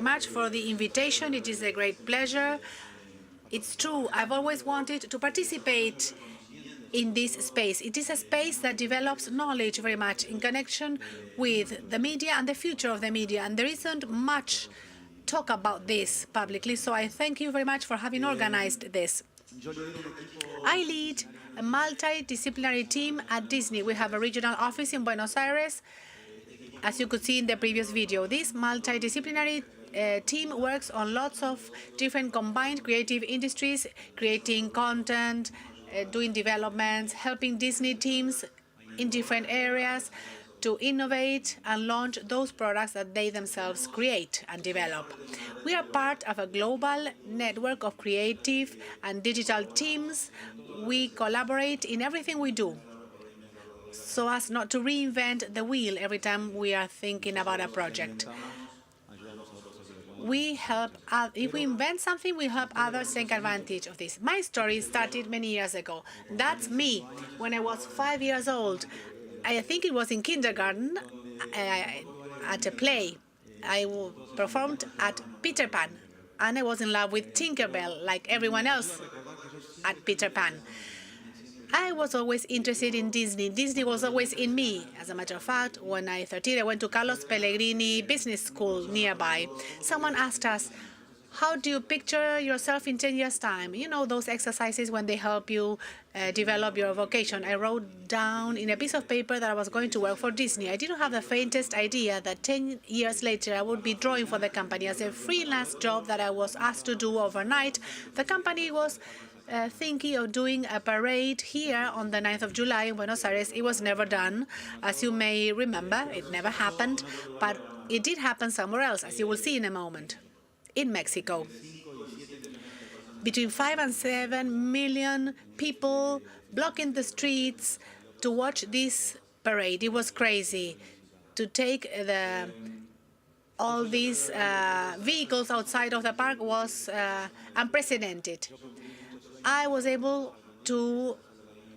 very much for the invitation. It is a great pleasure. It's true, I've always wanted to participate in this space. It is a space that develops knowledge very much in connection with the media and the future of the media. And there isn't much talk about this publicly, so I thank you very much for having organized this. I lead a multidisciplinary team at Disney. We have a regional office in Buenos Aires, as you could see in the previous video. This multidisciplinary team works on lots of different combined creative industries, creating content, doing developments, helping Disney teams in different areas to innovate and launch those products that they themselves create and develop. We are part of a global network of creative and digital teams. We collaborate in everything we do, so as not to reinvent the wheel every time we are thinking about a project. We help, if we invent something, we help others take advantage of this. My story started many years ago. That's me. When I was 5 years old, I think it was in kindergarten, at a play. I performed at Peter Pan, and I was in love with Tinkerbell, like everyone else at Peter Pan. I was always interested in Disney. Disney was always in me. As a matter of fact, when I was 13, I went to Carlos Pellegrini Business School nearby. Someone asked us, how do you picture yourself in 10 years' time? You know, those exercises when they help you develop your vocation. I wrote down in a piece of paper that I was going to work for Disney. I didn't have the faintest idea that 10 years later I would be drawing for the company as a freelance job that I was asked to do overnight. The company was thinking of doing a parade here on the 9th of July in Buenos Aires. It was never done. As you may remember, it never happened, but it did happen somewhere else, as you will see in a moment, in Mexico. Between 5 and 7 million people blocking the streets to watch this parade. It was crazy to take all these vehicles outside of the park was unprecedented. I was able to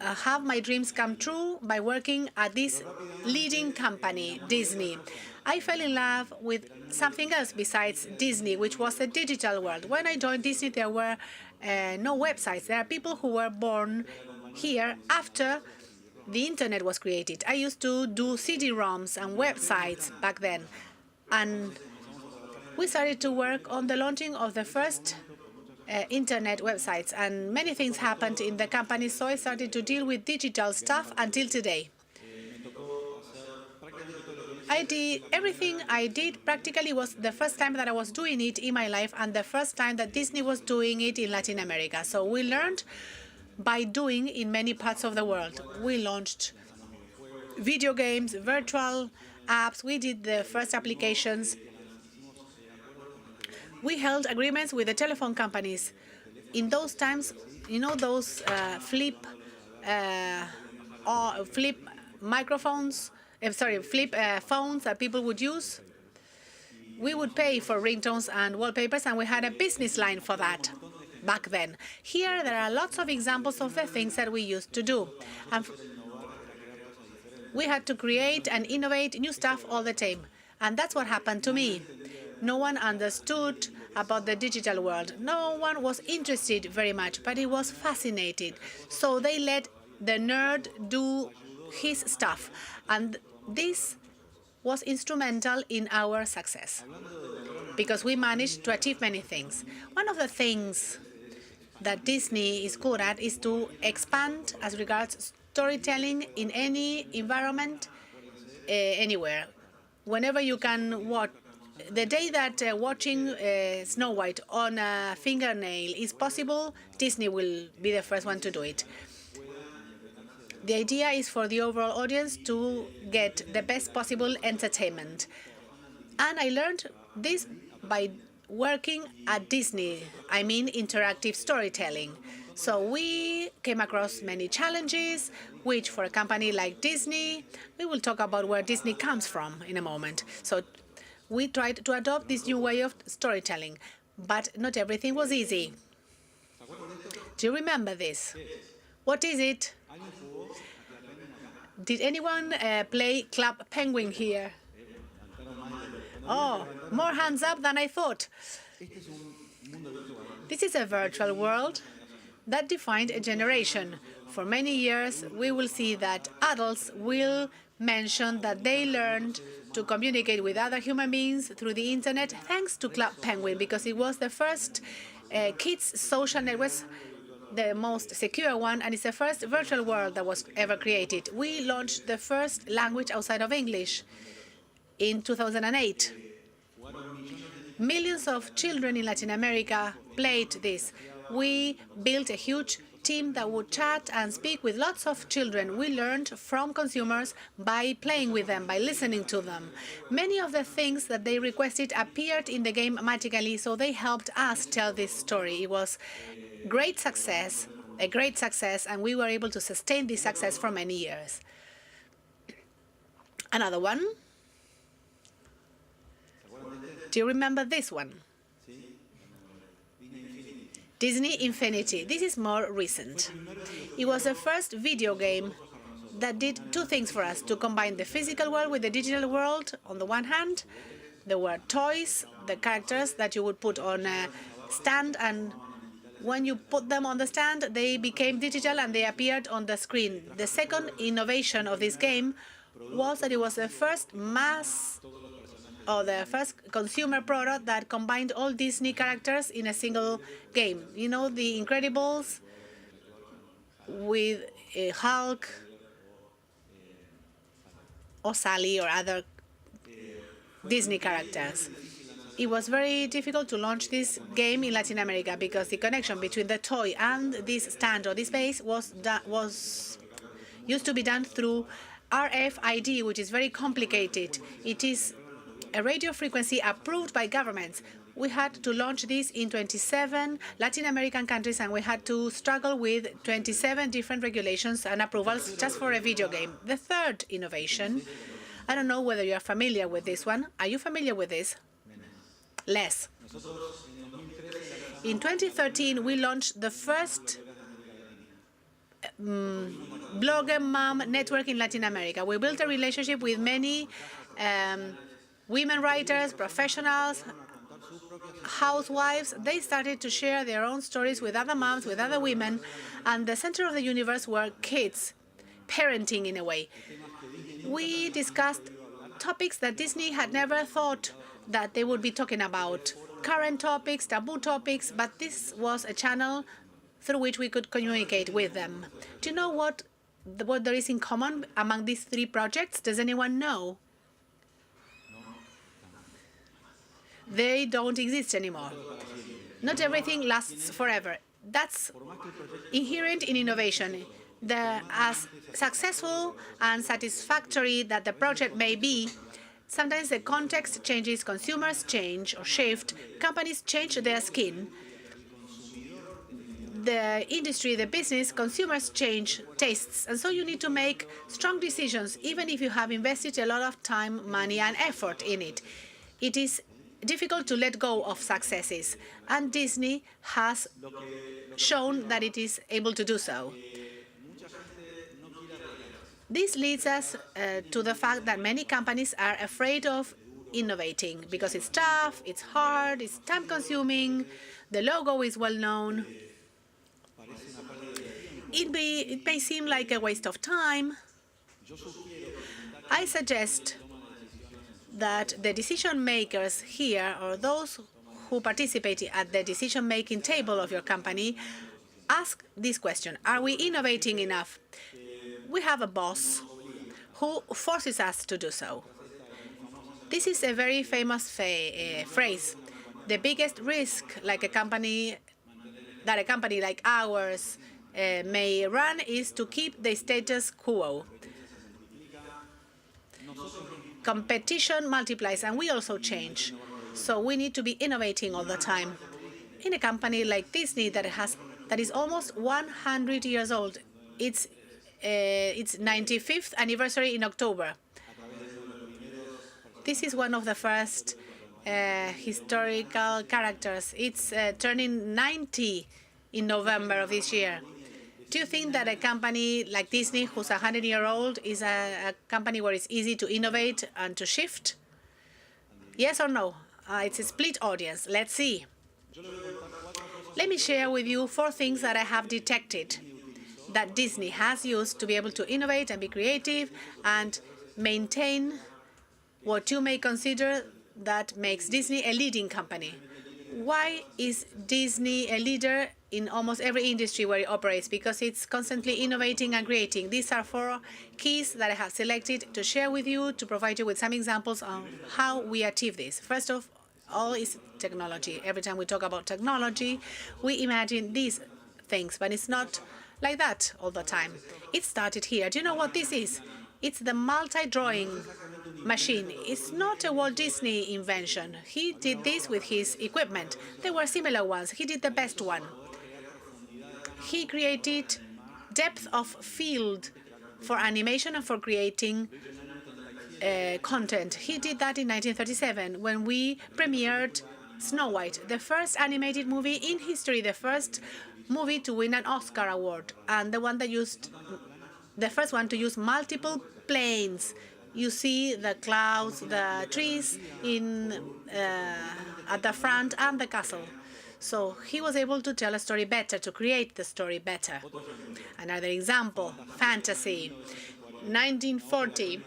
have my dreams come true by working at this leading company, Disney. I fell in love with something else besides Disney, which was the digital world. When I joined Disney, there were no websites. There are people who were born here after the internet was created. I used to do CD-ROMs and websites back then. And we started to work on the launching of the first internet websites, and many things happened in the company, so I started to deal with digital stuff until today. Everything I did practically was the first time that I was doing it in my life and the first time that Disney was doing it in Latin America. So we learned by doing in many parts of the world. We launched video games, virtual apps. We did the first applications. We held agreements with the telephone companies. In those times, you know those flip microphones, flip phones that people would use? We would pay for ringtones and wallpapers, and we had a business line for that back then. Here, there are lots of examples of the things that we used to do. And we had to create and innovate new stuff all the time. And that's what happened to me. No one understood about the digital world. No one was interested very much, but it was fascinating. So they let the nerd do his stuff. And this was instrumental in our success, because we managed to achieve many things. One of the things that Disney is good at is to expand as regards storytelling in any environment, anywhere. Whenever you can watch. The day that watching Snow White on a fingernail is possible, Disney will be the first one to do it. The idea is for the overall audience to get the best possible entertainment. And I learned this by working at Disney. I mean interactive storytelling. So we came across many challenges, which for a company like Disney, we will talk about where Disney comes from in a moment. So we tried to adopt this new way of storytelling, but not everything was easy. Do you remember this? What is it? Did anyone play Club Penguin here? Oh, more hands up than I thought. This is a virtual world that defined a generation. For many years, we will see that adults will mention that they learned to communicate with other human beings through the internet thanks to Club Penguin, because it was the first kids' social network, the most secure one, and it's the first virtual world that was ever created. We launched the first language outside of English in 2008. Millions of children in Latin America played this. We built a huge team that would chat and speak with lots of children. We learned from consumers by playing with them, by listening to them. Many of the things that they requested appeared in the game magically, so they helped us tell this story. It was a great success, and we were able to sustain this success for many years. Another one. Do you remember this one? Disney Infinity. This is more recent. It was the first video game that did two things for us: to combine the physical world with the digital world. On the one hand, there were toys, the characters that you would put on a stand, and when you put them on the stand, they became digital and they appeared on the screen. The second innovation of this game was that it was the first the first consumer product that combined all Disney characters in a single game. You know, The Incredibles with Hulk or Sally or other Disney characters. It was very difficult to launch this game in Latin America because the connection between the toy and this stand or this base used to be done through RFID, which is very complicated. It is a radio frequency approved by governments. We had to launch this in 27 Latin American countries, and we had to struggle with 27 different regulations and approvals just for a video game. The third innovation, I don't know whether you are familiar with this one. Are you familiar with this? Less. In 2013, we launched the first blogger mom network in Latin America. We built a relationship with many women writers, professionals, housewives. They started to share their own stories with other moms, with other women, and the center of the universe were kids, parenting in a way. We discussed topics that Disney had never thought that they would be talking about, current topics, taboo topics, but this was a channel through which we could communicate with them. Do you know what there is in common among these three projects? Does anyone know? They don't exist anymore. Not everything lasts forever. That's inherent in innovation. As successful and satisfactory that the project may be, sometimes the context changes, consumers change or shift, companies change their skin. The industry, the business, consumers change tastes, and so you need to make strong decisions, even if you have invested a lot of time, money, and effort in it. It is difficult to let go of successes, and Disney has shown that it is able to do so. This leads us to the fact that many companies are afraid of innovating because it's tough, it's hard, it's time-consuming, the logo is well-known. It may seem like a waste of time. I suggest that the decision makers here, or those who participate at the decision-making table of your company, ask this question: are we innovating enough? We have a boss who forces us to do so. This is a very famous phrase. The biggest risk that a company like ours may run is to keep the status quo. Competition multiplies, and we also change. So we need to be innovating all the time. In a company like Disney that is almost 100 years old, it's 95th anniversary in October. This is one of the first historical characters. It's turning 90 in November of this year. Do you think that a company like Disney, who's 100-year-old, is a company where it's easy to innovate and to shift? Yes or no? It's a split audience. Let's see. Let me share with you 4 things that I have detected that Disney has used to be able to innovate and be creative and maintain what you may consider that makes Disney a leading company. Why is Disney a leader in almost every industry where it operates? Because it's constantly innovating and creating. These are 4 keys that I have selected to share with you, to provide you with some examples of how we achieve this. First of all is technology. Every time we talk about technology, we imagine these things, but it's not like that all the time. It started here. Do you know what this is? It's the multi-drawing machine. It's not a Walt Disney invention. He did this with his equipment. There were similar ones. He did the best one. He created depth of field for animation and for creating content. He did that in 1937 when we premiered Snow White, the first animated movie in history, the first movie to win an Oscar award, and the first one to use multiple planes. You see the clouds, the trees at the front, and the castle. So he was able to tell a story better, to create the story better. Another example, fantasy. 1940,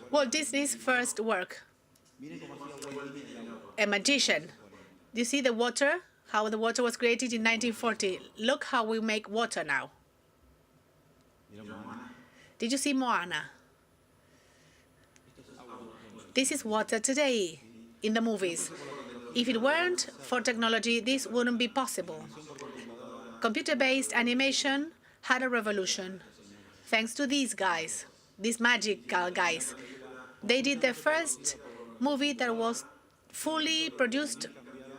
Walt Disney's first work, a magician. Do you see the water? How the water was created in 1940. Look how we make water now. Did you see Moana? This is water today in the movies. If it weren't for technology, this wouldn't be possible. Computer-based animation had a revolution. Thanks to these guys, these magical guys. They did the first movie that was fully produced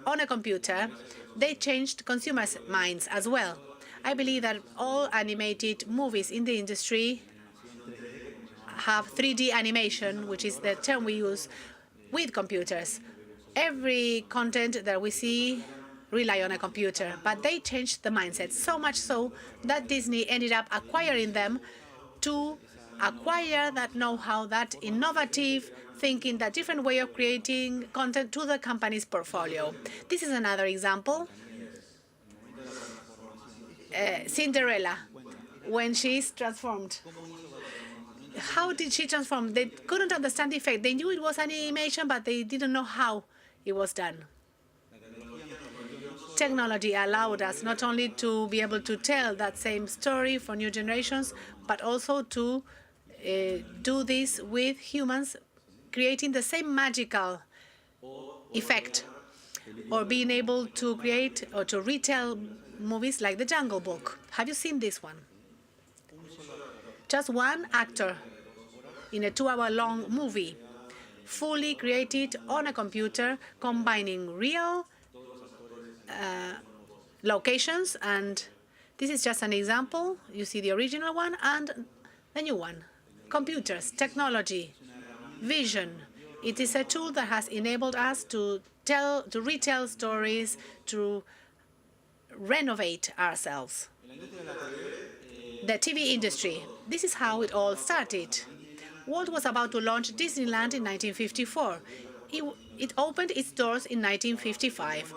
on a computer. They changed consumers' minds as well. I believe that all animated movies in the industry have 3D animation, which is the term we use with computers. Every content that we see rely on a computer, but they changed the mindset so much so that Disney ended up acquiring them to acquire that know-how, that innovative thinking, that different way of creating content to the company's portfolio. This is another example. Cinderella, when she is transformed. How did she transform? They couldn't understand the effect. They knew it was animation, but they didn't know how it was done. Technology allowed us not only to be able to tell that same story for new generations, but also to do this with humans, creating the same magical effect, or being able to create or to retell movies like The Jungle Book. Have you seen this one? Just one actor in a 2-hour-long movie, fully created on a computer, combining real locations, and this is just an example. You see the original one and the new one. Computers, technology, vision. It is a tool that has enabled us to retell stories, to renovate ourselves. The TV industry. This is how it all started. Walt was about to launch Disneyland in 1954. It opened its doors in 1955.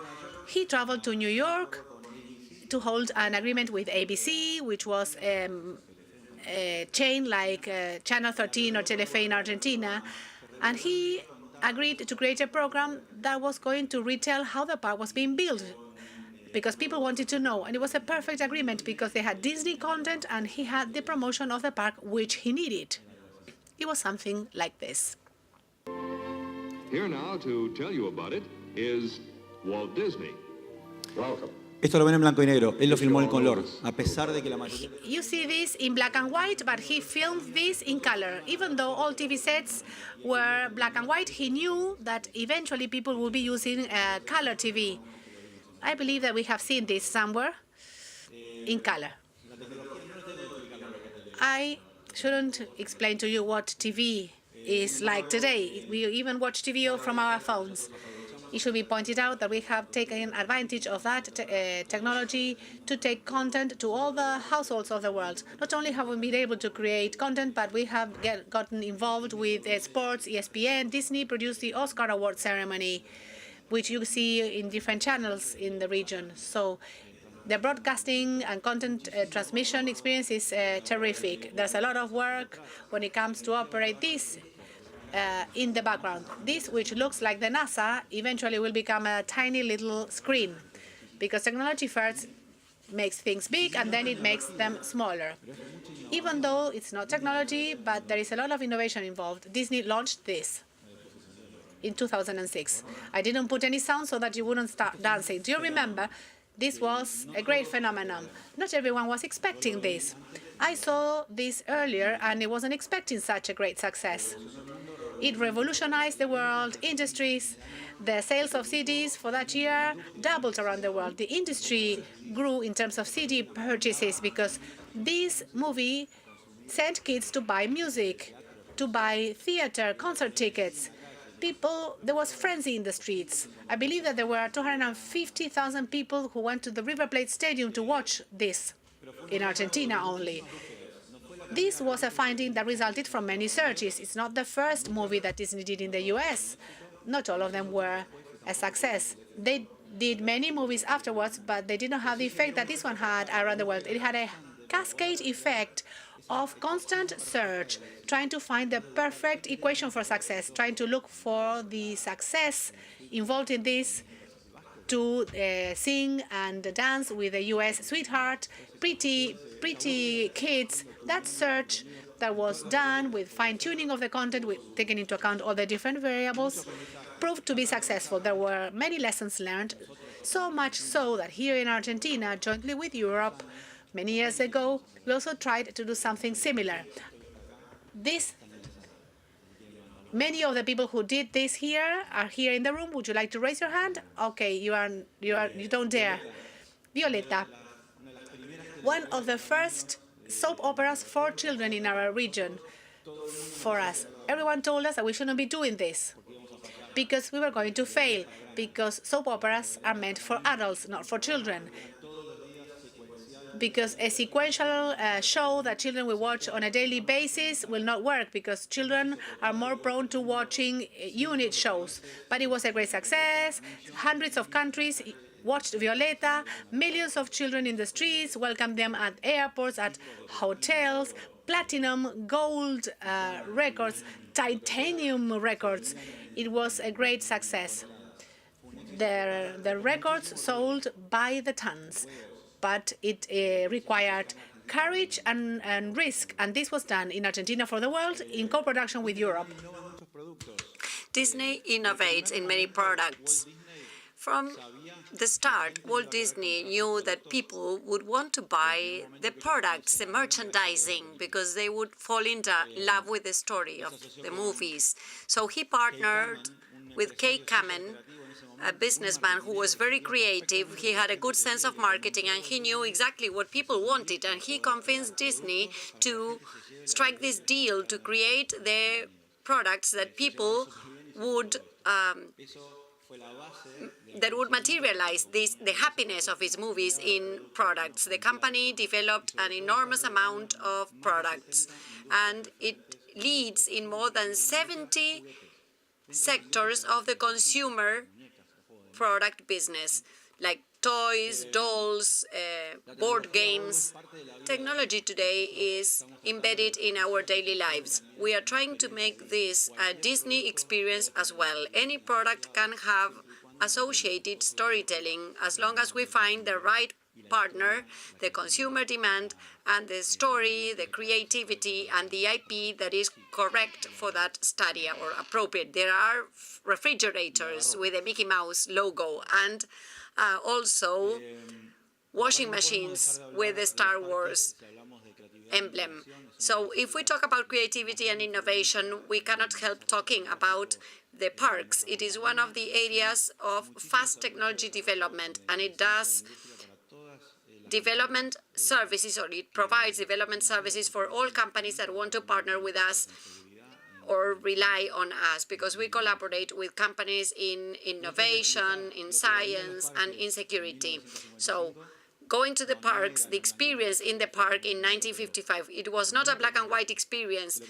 He traveled to New York to hold an agreement with ABC, which was a chain like Channel 13 or Telefe in Argentina, and he agreed to create a program that was going to retell how the park was being built, because people wanted to know. And it was a perfect agreement because they had Disney content and he had the promotion of the park, which he needed. It was something like this. Here now to tell you about it is Walt Disney. Welcome. Esto lo ven en blanco y negro. Él lo filmó en color, a pesar de que la mayoría... You see this in black and white, but he filmed this in color. Even though all TV sets were black and white, he knew that eventually people will be using color TV. I believe that we have seen this somewhere in color. I shouldn't explain to you what TV is like today. We even watch TV from our phones. It should be pointed out that we have taken advantage of that technology to take content to all the households of the world. Not only have we been able to create content, but we have gotten involved with sports. ESPN, Disney produced the Oscar Award ceremony, which you see in different channels in the region. So the broadcasting and content transmission experience is terrific. There's a lot of work when it comes to operate this in the background. This, which looks like the NASA, eventually will become a tiny little screen, because technology first makes things big and then it makes them smaller. Even though it's not technology, but there is a lot of innovation involved. Disney launched this in 2006. I didn't put any sound so that you wouldn't start dancing. Do you remember? This was a great phenomenon. Not everyone was expecting this. I saw this earlier and I wasn't expecting such a great success. It revolutionized the world, industries. The sales of CDs for that year doubled around the world. The industry grew in terms of CD purchases because this movie sent kids to buy music, to buy theater, concert tickets. There was frenzy in the streets. I believe that there were 250,000 people who went to the River Plate Stadium to watch this in Argentina only. This was a finding that resulted from many searches. It's not the first movie that Disney did in the US. Not all of them were a success. They did many movies afterwards, but they did not have the effect that this one had around the world. It had a cascade effect of constant search, trying to find the perfect equation for success, trying to look for the success involved in this, to sing and dance with a US sweetheart, pretty kids. That search that was done with fine-tuning of the content, with taking into account all the different variables, proved to be successful. There were many lessons learned, so much so that here in Argentina, jointly with Europe, many years ago, we also tried to do something similar. Many of the people who did this here are here in the room. Would you like to raise your hand? Okay, you don't dare. Violetta, one of the first soap operas for children in our region. For us, everyone told us that we shouldn't be doing this because we were going to fail, because soap operas are meant for adults, not for children. Because a sequential show that children will watch on a daily basis will not work, because children are more prone to watching unit shows. But it was a great success. Hundreds of countries watched Violetta. Millions of children in the streets welcomed them at airports, at hotels, platinum, gold records, titanium records. It was a great success. The records sold by the tons. But it required courage and risk, and this was done in Argentina for the world in co-production with Europe. Disney innovates in many products. From the start, Walt Disney knew that people would want to buy the products, the merchandising, because they would fall in love with the story of the movies. So he partnered with Kay Kamen, a businessman who was very creative. He had a good sense of marketing and he knew exactly what people wanted, and he convinced Disney to strike this deal to create the products that people would materialize the happiness of his movies in products. The company developed an enormous amount of products, and it leads in more than 70 sectors of the consumer product business, like toys, dolls, board games. Technology today is embedded in our daily lives. We are trying to make this a Disney experience as well. Any product can have associated storytelling as long as we find the right partner, the consumer demand, and the story, the creativity, and the IP that is correct for that study or appropriate. There are refrigerators with a Mickey Mouse logo, and also washing machines with the Star Wars emblem. So if we talk about creativity and innovation, we cannot help talking about the parks. It is one of the areas of fast technology development, and it does development services, or it provides development services for all companies that want to partner with us or rely on us, because we collaborate with companies in innovation, in science, and in security. So going to the parks, the experience in the park in 1955, it was not a black and white experience.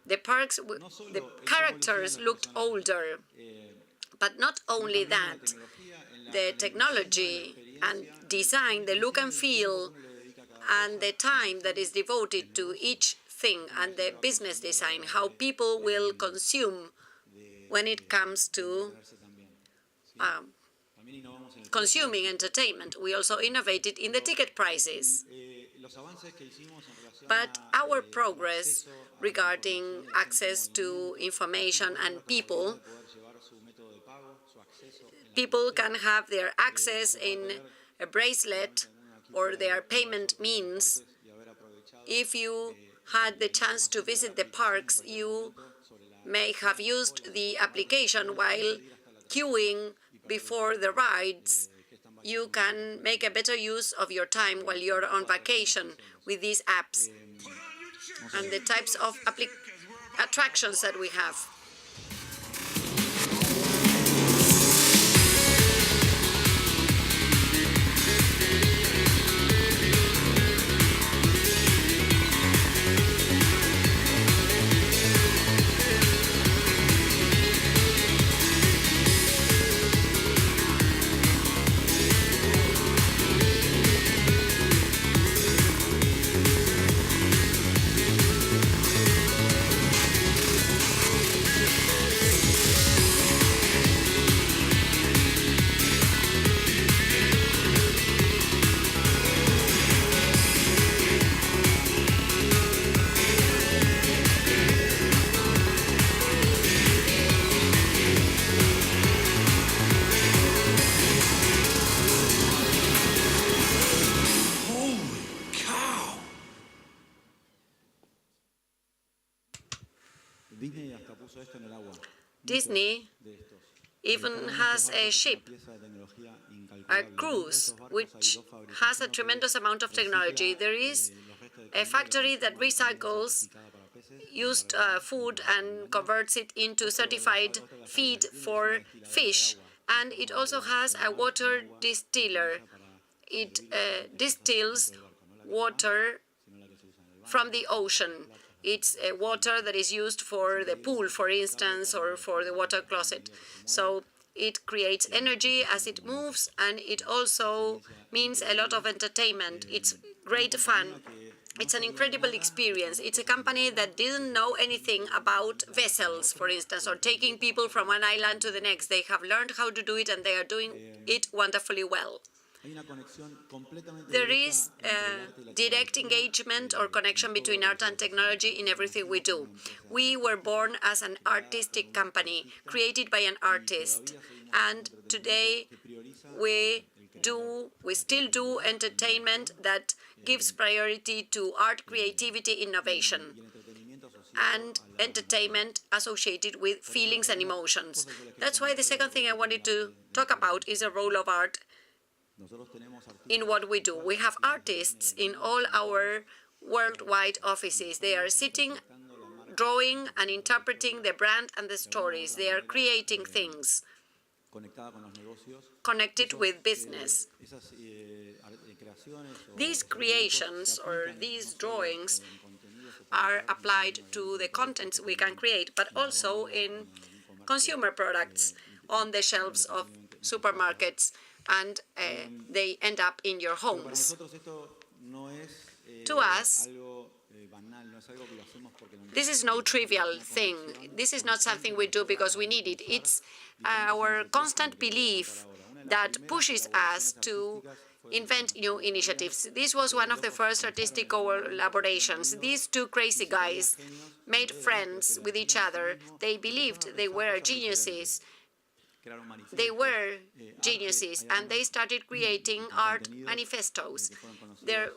The parks, the characters looked older. But not only that, the technology and design, the look and feel, and the time that is devoted to each thing, and the business design, how people will consume when it comes to consuming entertainment. We also innovated in the ticket prices. But our progress regarding access to information and people can have their access in a bracelet or their payment means. If you had the chance to visit the parks, you may have used the application while queuing before the rides. You can make a better use of your time while you're on vacation with these apps and the types of attractions that we have. Disney even has a ship, a cruise, which has a tremendous amount of technology. There is a factory that recycles used food and converts it into certified feed for fish. And it also has a water distiller. It distills water from the ocean. It's water that is used for the pool, for instance, or for the water closet. So it creates energy as it moves, and it also means a lot of entertainment. It's great fun. It's an incredible experience. It's a company that didn't know anything about vessels, for instance, or taking people from one island to the next. They have learned how to do it, and they are doing it wonderfully well. There is a direct engagement or connection between art and technology in everything we do. We were born as an artistic company, created by an artist, and today we still do entertainment that gives priority to art, creativity, innovation, and entertainment associated with feelings and emotions. That's why the second thing I wanted to talk about is the role of art in what we do. We have artists in all our worldwide offices. They are sitting, drawing, and interpreting the brand and the stories. They are creating things connected with business. These creations or these drawings are applied to the contents we can create, but also in consumer products on the shelves of supermarkets, and they end up in your homes. To us, this is no trivial thing. This is not something we do because we need it. It's our constant belief that pushes us to invent new initiatives. This was one of the first artistic collaborations. These two crazy guys made friends with each other. They believed they were geniuses. And they started creating art manifestos. There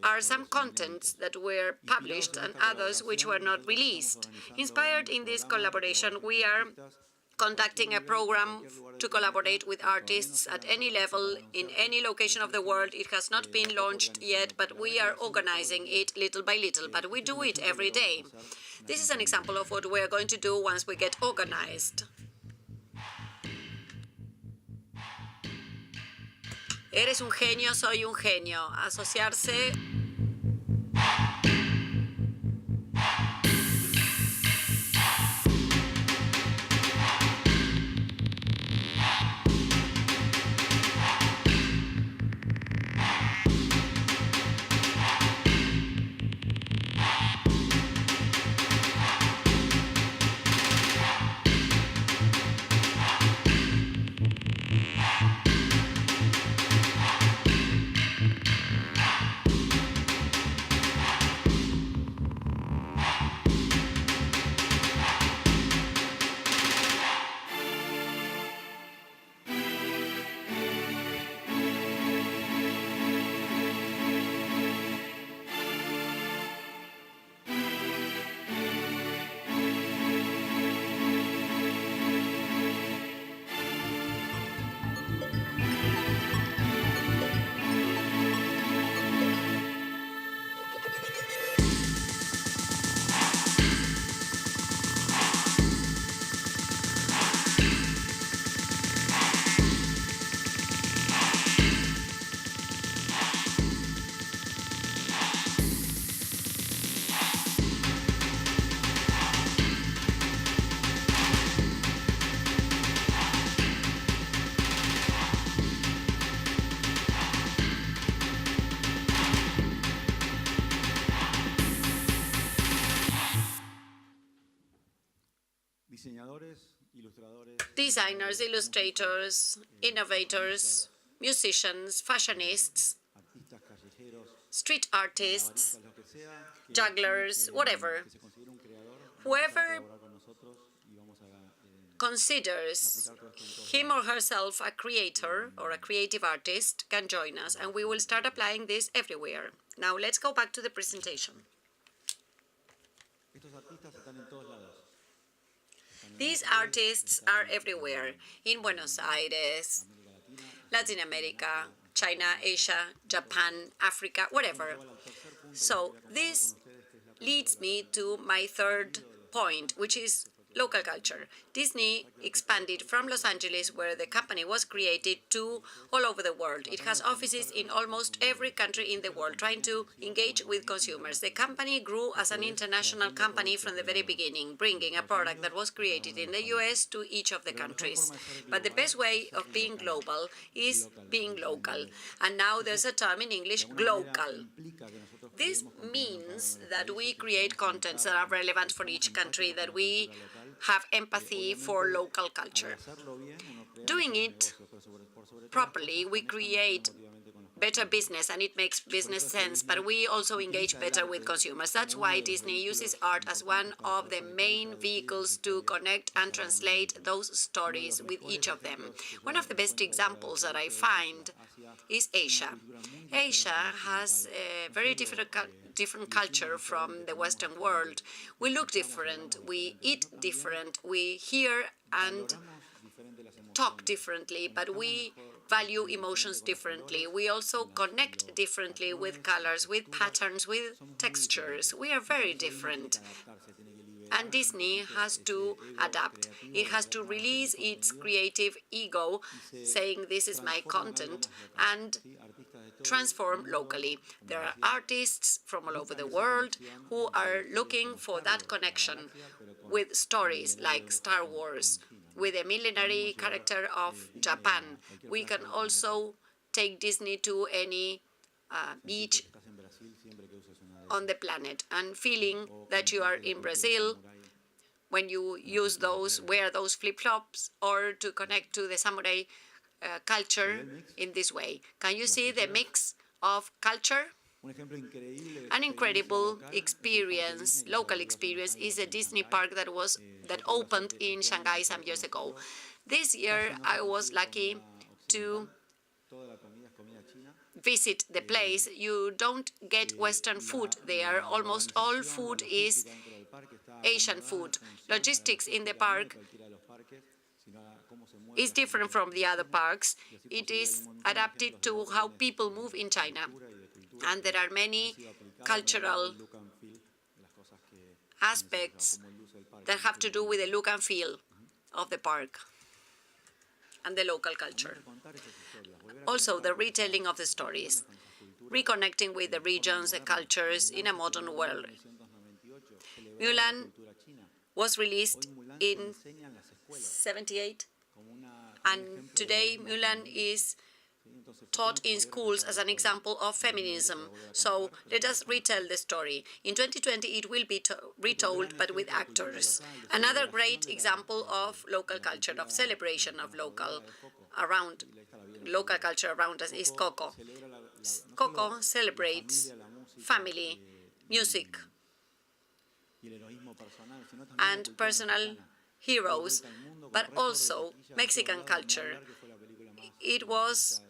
are some contents that were published and others which were not released. Inspired in this collaboration, we are conducting a program to collaborate with artists at any level, in any location of the world. It has not been launched yet, but we are organizing it little by little, but we do it every day. This is an example of what we are going to do once we get organized. Eres un genio, soy un genio. Asociarse. Designers, illustrators, innovators, musicians, fashionists, street artists, jugglers, whatever. Whoever considers him or herself a creator or a creative artist can join us, and we will start applying this everywhere. Now let's go back to the presentation. These artists are everywhere, in Buenos Aires, Latin America, China, Asia, Japan, Africa, whatever. So this leads me to my third point, which is local culture. Disney expanded from Los Angeles, where the company was created, to all over the world. It has offices in almost every country in the world, trying to engage with consumers. The company grew as an international company from the very beginning, bringing a product that was created in the US to each of the countries. But the best way of being global is being local. And now there's a term in English, glocal. This means that we create contents that are relevant for each country, that we have empathy for local culture. Doing it properly, we create better business, and it makes business sense, but we also engage better with consumers. That's why Disney uses art as one of the main vehicles to connect and translate those stories with each of them. One of the best examples that I find is Asia. Asia has a very different culture from the Western world. We look different, we eat different, we hear and talk differently, but we value emotions differently. We also connect differently with colors, with patterns, with textures. We are very different. And Disney has to adapt. It has to release its creative ego, saying this is my content, and transform locally. There are artists from all over the world who are looking for that connection with stories like Star Wars, with a millenary character of Japan. We can also take Disney to any beach on the planet, and feeling that you are in Brazil when you use those, wear those flip-flops, or to connect to the samurai culture in this way. Can you see the mix of culture? An incredible experience, local experience, is a Disney park that opened in Shanghai some years ago. This year, I was lucky to visit the place. You don't get Western food there. Almost all food is Asian food. Logistics in the park is different from the other parks. It is adapted to how people move in China. And there are many cultural aspects that have to do with the look and feel of the park and the local culture. Also, the retelling of the stories, reconnecting with the regions and cultures in a modern world. Mulan was released in 78, and today Mulan is taught in schools as an example of feminism. So let us retell the story. In 2020, it will be retold, but with actors. Another great example of local culture, of celebration of local culture around us is Coco. Coco celebrates family, music, and personal heroes, but also Mexican culture. It was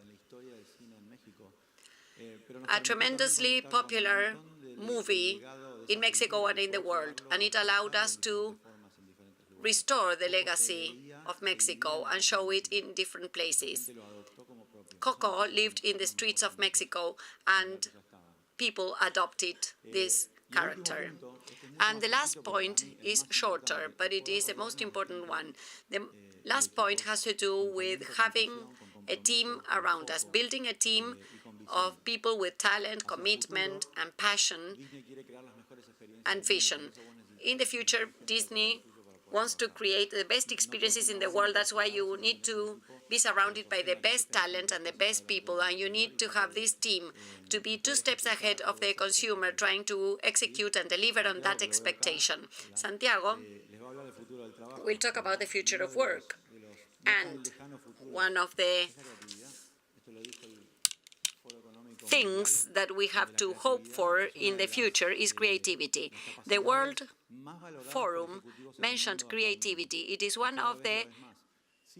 a tremendously popular movie in Mexico and in the world, and it allowed us to restore the legacy of Mexico and show it in different places. Coco lived in the streets of Mexico, and people adopted this character. And the last point is shorter, but it is the most important one. The last point has to do with having a team around us, building a team of people with talent, commitment, and passion, and vision. In the future, Disney wants to create the best experiences in the world. That's why you need to be surrounded by the best talent and the best people, and you need to have this team to be 2 steps ahead of the consumer, trying to execute and deliver on that expectation. Santiago will talk about the future of work, and one of the things that we have to hope for in the future is creativity. The World Forum mentioned creativity. It is one of the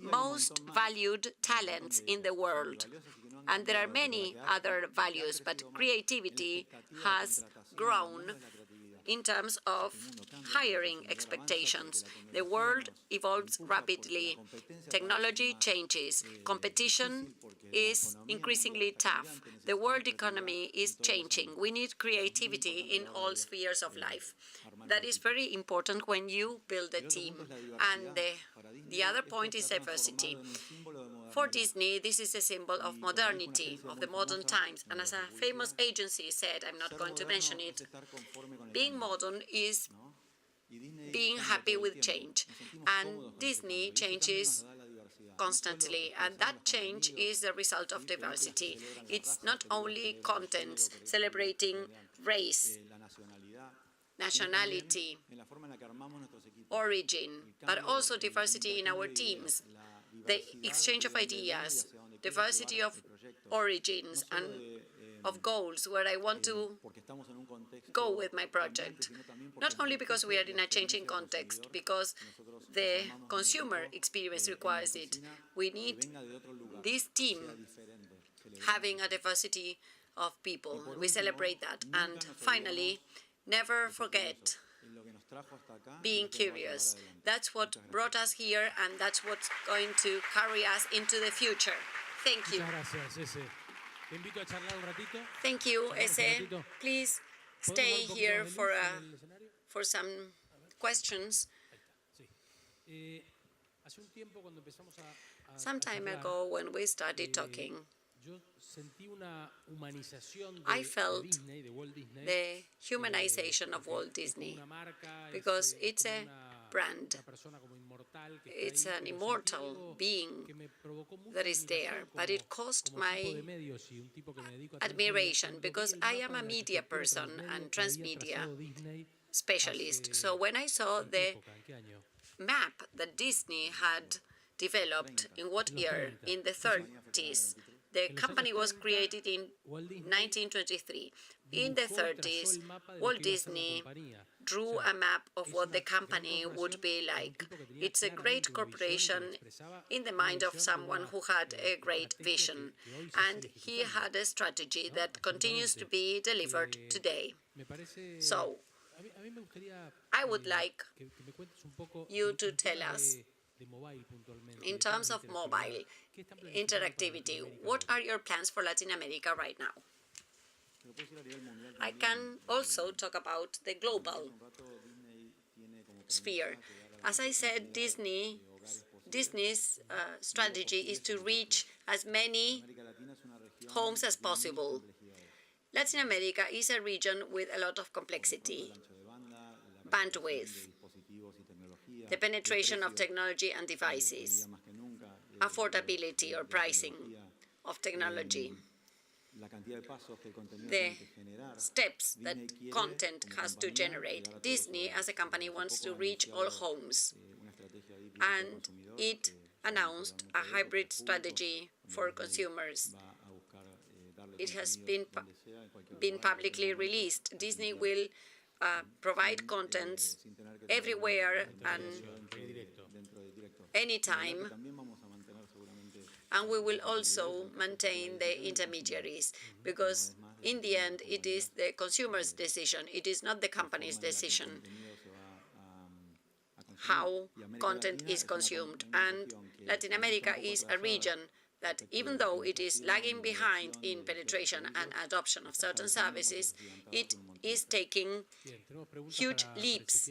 most valued talents in the world. And there are many other values, but creativity has grown in terms of hiring expectations. The world evolves rapidly. Technology changes. Competition is increasingly tough. The world economy is changing. We need creativity in all spheres of life. That is very important when you build a team. And the other point is diversity. For Disney, this is a symbol of modernity, of the modern times. And as a famous agency said, I'm not going to mention it, being modern is being happy with change. And Disney changes constantly, and that change is the result of diversity. It's not only contents celebrating race, nationality, origin, but also diversity in our teams, the exchange of ideas, diversity of origins and of goals, where I want to go with my project. Not only because we are in a changing context, because the consumer experience requires it. We need this team having a diversity of people. We celebrate that. And finally, never forget being curious. That's what brought us here, and that's what's going to carry us into the future. Thank you. Thank you, Eze. Please stay here for some questions. Some time ago, when we started talking, I felt the humanization of Walt Disney, because it's a brand. It's an immortal being that is there, but it caused my admiration because I am a media person and transmedia specialist. So when I saw the map that Disney had developed in what year? In the 30s. The company was created in 1923. In the 30s, Walt Disney drew a map of what the company would be like. It's a great corporation in the mind of someone who had a great vision. And he had a strategy that continues to be delivered today. So, I would like you to tell us In terms of mobile interactivity, what are your plans for Latin America right now? I can also talk about the global sphere. As I said, Disney's strategy is to reach as many homes as possible. Latin America is a region with a lot of complexity, bandwidth, the penetration of technology and devices, affordability or pricing of technology, the steps that content has to generate. Disney, as a company, wants to reach all homes, and it announced a hybrid strategy for consumers. It has been publicly released. Disney will provide contents everywhere and anytime, and we will also maintain the intermediaries, because in the end it is the consumer's decision, it is not the company's decision how content is consumed. And Latin America is a region that, even though it is lagging behind in penetration and adoption of certain services, it is taking huge leaps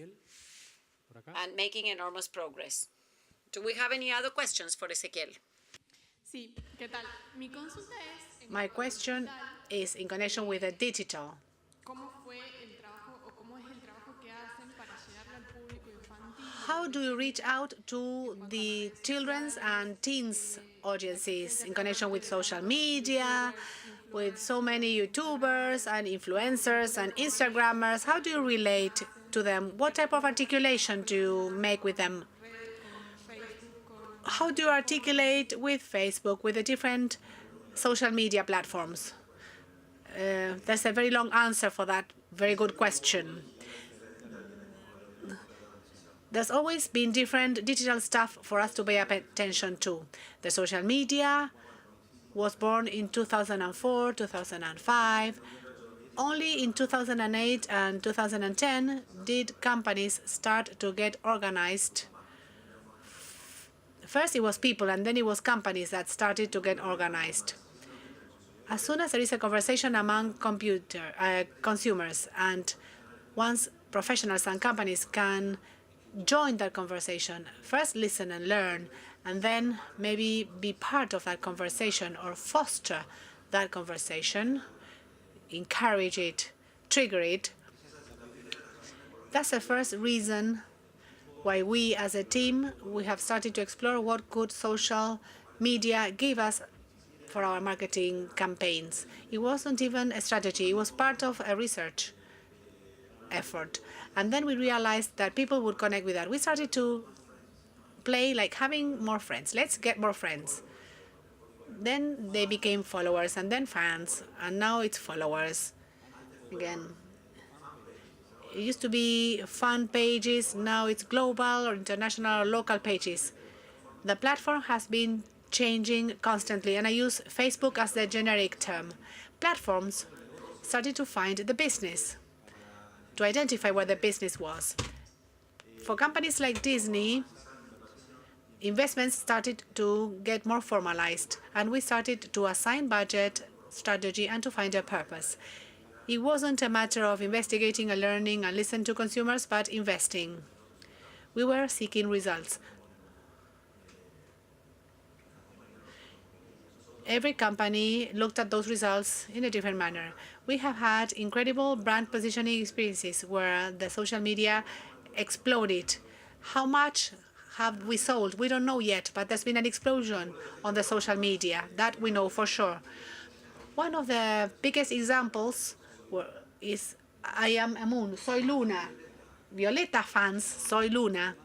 and making enormous progress. Do we have any other questions for Ezequiel? My question is in connection with the digital. How do you reach out to the children's and teens audiences in connection with social media, with so many YouTubers and influencers and Instagrammers? How do you relate to them? What type of articulation do you make with them? How do you articulate with Facebook, with the different social media platforms? That's a very long answer for that very good question. There's always been different digital stuff for us to pay attention to. The social media was born in 2004, 2005. Only in 2008 and 2010 did companies start to get organized. First it was people, and then it was companies that started to get organized. As soon as there is a conversation among consumers, and once professionals and companies can join that conversation, first listen and learn, and then maybe be part of that conversation or foster that conversation, encourage it, trigger it. That's the first reason why we as a team, we have started to explore what good social media gave us for our marketing campaigns. It wasn't even a strategy, it was part of a research effort. And then we realized that people would connect with that. We started to play like having more friends. Let's get more friends. Then they became followers, and then fans, and now it's followers again. It used to be fan pages, now it's global or international or local pages. The platform has been changing constantly, and I use Facebook as the generic term. Platforms started to find the business, to identify where the business was. For companies like Disney, investments started to get more formalized, and we started to assign budget, strategy, and to find a purpose. It wasn't a matter of investigating and learning and listening to consumers, but investing. We were seeking results. Every company looked at those results in a different manner. We have had incredible brand positioning experiences where the social media exploded. How much have we sold? We don't know yet, but there's been an explosion on the social media. That we know for sure. One of the biggest examples is I am a moon, soy luna. Violetta fans, soy luna.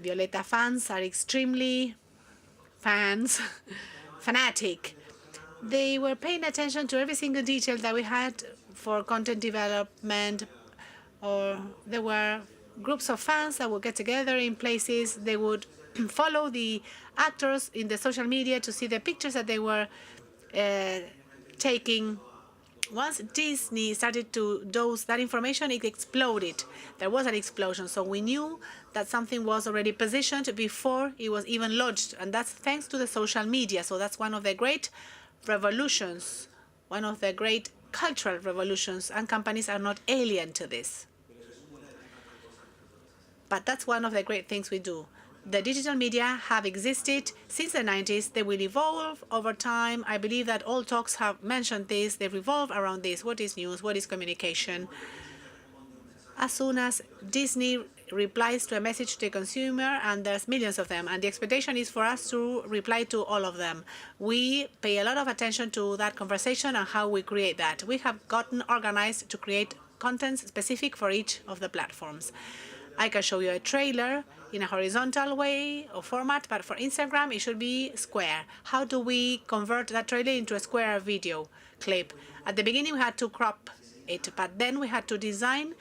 Violetta fans are extremely fanatic. They were paying attention to every single detail that we had for content development, or there were groups of fans that would get together in places. They would follow the actors in the social media to see the pictures that they were taking Once Disney started to dose that information, it exploded. There was an explosion. So we knew that something was already positioned before it was even launched. And that's thanks to the social media. So that's one of the great revolutions, one of the great cultural revolutions. And companies are not alien to this. But that's one of the great things we do. The digital media have existed since the 90s. They will evolve over time. I believe that all talks have mentioned this. They revolve around this. What is news? What is communication? As soon as Disney replies to a message to the consumer, and there's millions of them, and the expectation is for us to reply to all of them. We pay a lot of attention to that conversation and how we create that. We have gotten organized to create content specific for each of the platforms. I can show you a trailer in a horizontal way or format, but for Instagram, it should be square. How do we convert that trailer into a square video clip? At the beginning, we had to crop it, but then we had to design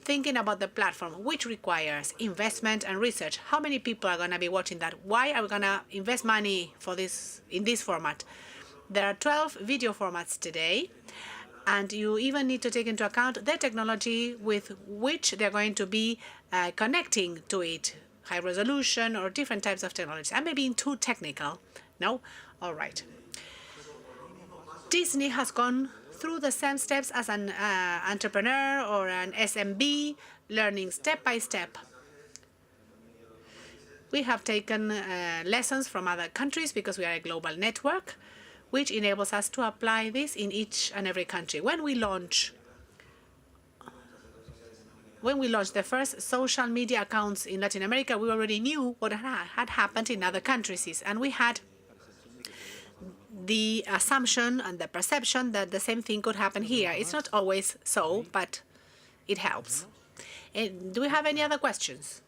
thinking about the platform, which requires investment and research. How many people are going to be watching that? Why are we going to invest money for this in this format? There are 12 video formats today. And you even need to take into account the technology with which they're going to be connecting to it, high resolution or different types of technology. I may be too technical. No? All right. Disney has gone through the same steps as an entrepreneur or an SMB, learning step by step. We have taken lessons from other countries because we are a global network, which enables us to apply this in each and every country. When we launched the first social media accounts in Latin America, we already knew what had happened in other countries, and we had the assumption and the perception that the same thing could happen here. It's not always so, but it helps. And do we have any other questions?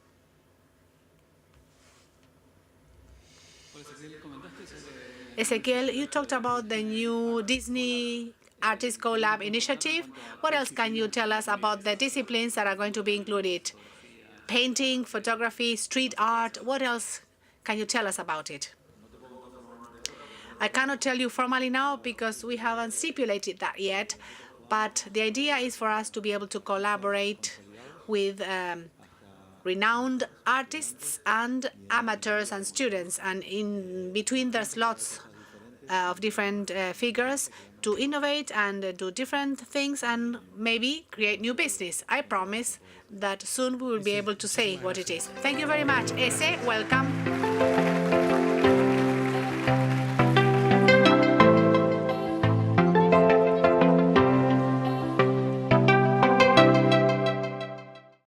Ezequiel, you talked about the new Disney Artist Collab initiative. What else can you tell us about the disciplines that are going to be included? Painting, photography, street art. What else can you tell us about it? I cannot tell you formally now because we haven't stipulated that yet, but the idea is for us to be able to collaborate with renowned artists and amateurs and students, and in between there's lots of different figures to innovate and do different things and maybe create new business. I promise that soon we will be able to say what it is. Thank you very much. Ese, welcome.